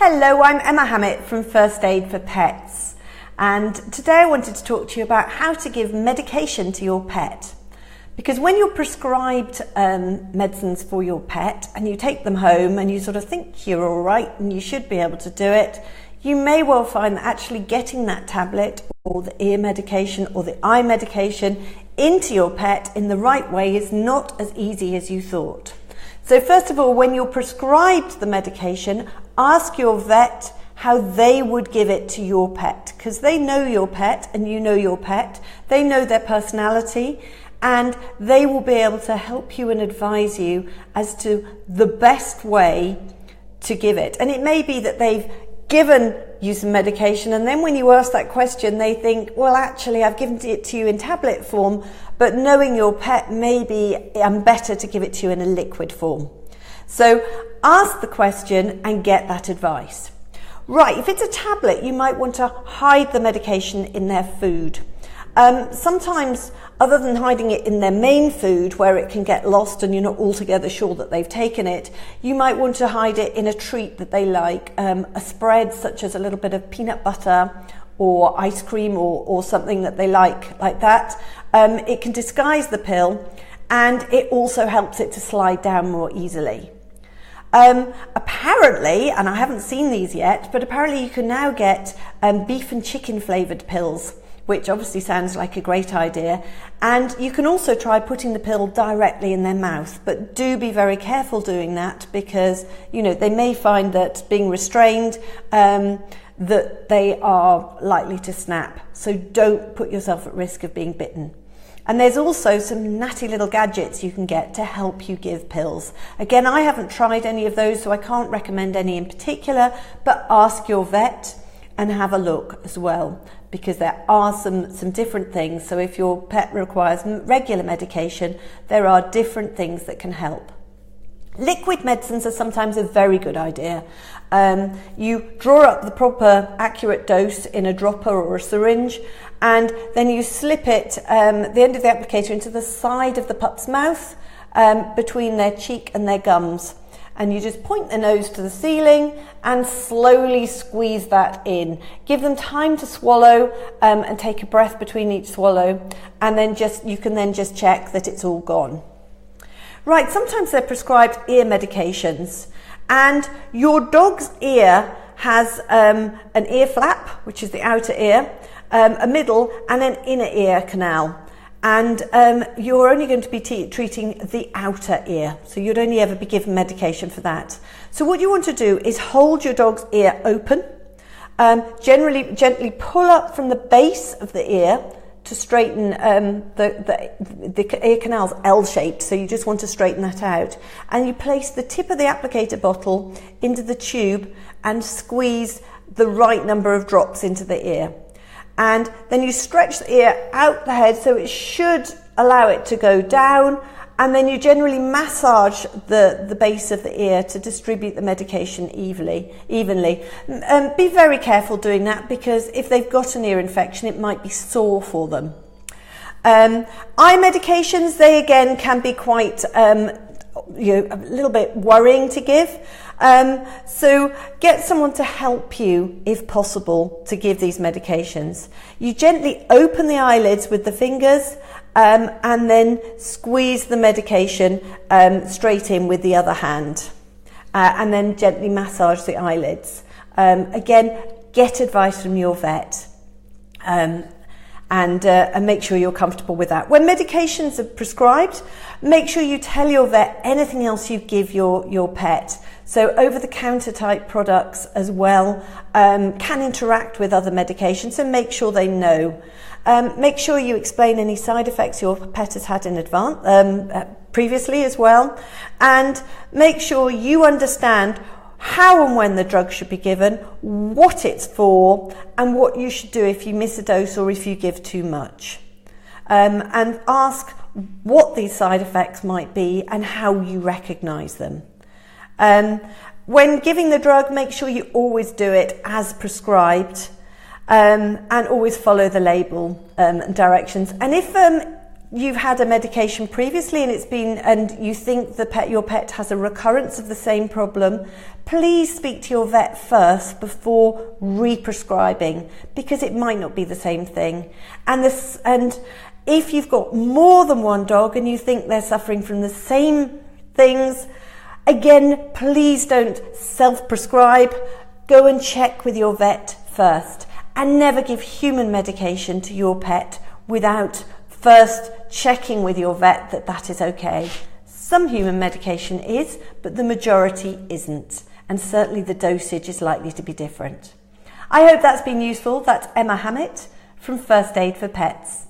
Hello, I'm Emma Hammett from First Aid for Pets, and today I wanted to talk to you about how to give medication to your pet. Because when you're prescribed medicines for your pet and you take them home and you sort of think you're all right and you should be able to do it, you may well find that actually getting that tablet or the ear medication or the eye medication into your pet in the right way is not as easy as you thought. So first of all, when you're prescribed the medication, ask your vet how they would give it to your pet, because they know your pet and you know your pet. They know their personality and they will be able to help you and advise you as to the best way to give it. And it may be that they've given you some medication and then when you ask that question they think, well, actually I've given it to you in tablet form, but knowing your pet, maybe I'm better to give it to you in a liquid form. So ask the question and get that advice. Right, if it's a tablet, you might want to hide the medication in their food. Sometimes, other than hiding it in their main food where it can get lost and you're not altogether sure that they've taken it, you might want to hide it in a treat that they like, a spread such as a little bit of peanut butter or ice cream or something that they like that. It can disguise the pill and it also helps it to slide down more easily. Apparently, and I haven't seen these yet, but apparently you can now get beef and chicken flavoured pills, which obviously sounds like a great idea. And you can also try putting the pill directly in their mouth, but do be very careful doing that because, you know, they may find that being restrained, that they are likely to snap. So don't put yourself at risk of being bitten. And there's also some natty little gadgets you can get to help you give pills. Again, I haven't tried any of those, so I can't recommend any in particular, but ask your vet and have a look as well, because there are some different things. So if your pet requires regular medication, there are different things that can help. Liquid medicines are sometimes a very good idea. You draw up the proper accurate dose in a dropper or a syringe, and then you slip it, the end of the applicator, into the side of the pup's mouth, between their cheek and their gums. And you just point the nose to the ceiling and slowly squeeze that in. Give them time to swallow and take a breath between each swallow, and then you can then just check that it's all gone. Right, sometimes they're prescribed ear medications, and your dog's ear has an ear flap, which is the outer ear, a middle and an inner ear canal. And you're only going to be treating the outer ear, so you'd only ever be given medication for that. So what you want to do is hold your dog's ear open, generally gently pull up from the base of the ear to straighten the ear canal's L-shaped, so you just want to straighten that out. And you place the tip of the applicator bottle into the tube and squeeze the right number of drops into the ear. And then you stretch the ear out the head so it should allow it to go down, and then you generally massage the base of the ear to distribute the medication evenly. Be very careful doing that, because if they've got an ear infection it might be sore for them. Eye medications, they again can be quite a little bit worrying to give. So get someone to help you, if possible, to give these medications. You gently open the eyelids with the fingers and then squeeze the medication straight in with the other hand, and then gently massage the eyelids. Again, get advice from your vet. And make sure you're comfortable with that. When medications are prescribed, make sure you tell your vet anything else you give your pet. So over-the-counter type products as well can interact with other medications, so make sure they know. Make sure you explain any side effects your pet has had in advance, previously as well, and make sure you understand how and when the drug should be given, what it's for, and what you should do if you miss a dose or if you give too much. And ask what these side effects might be and how you recognise them. When giving the drug, make sure you always do it as prescribed, and always follow the label and directions. And if you've had a medication previously and you think your pet has a recurrence of the same problem, please speak to your vet first before re-prescribing, because it might not be the same thing. And if you've got more than one dog and you think they're suffering from the same things, again, please don't self-prescribe. Go and check with your vet first, and never give human medication to your pet without first checking with your vet that that is okay. Some human medication is, but the majority isn't, and certainly the dosage is likely to be different. I hope that's been useful. That's Emma Hammett from First Aid for Pets.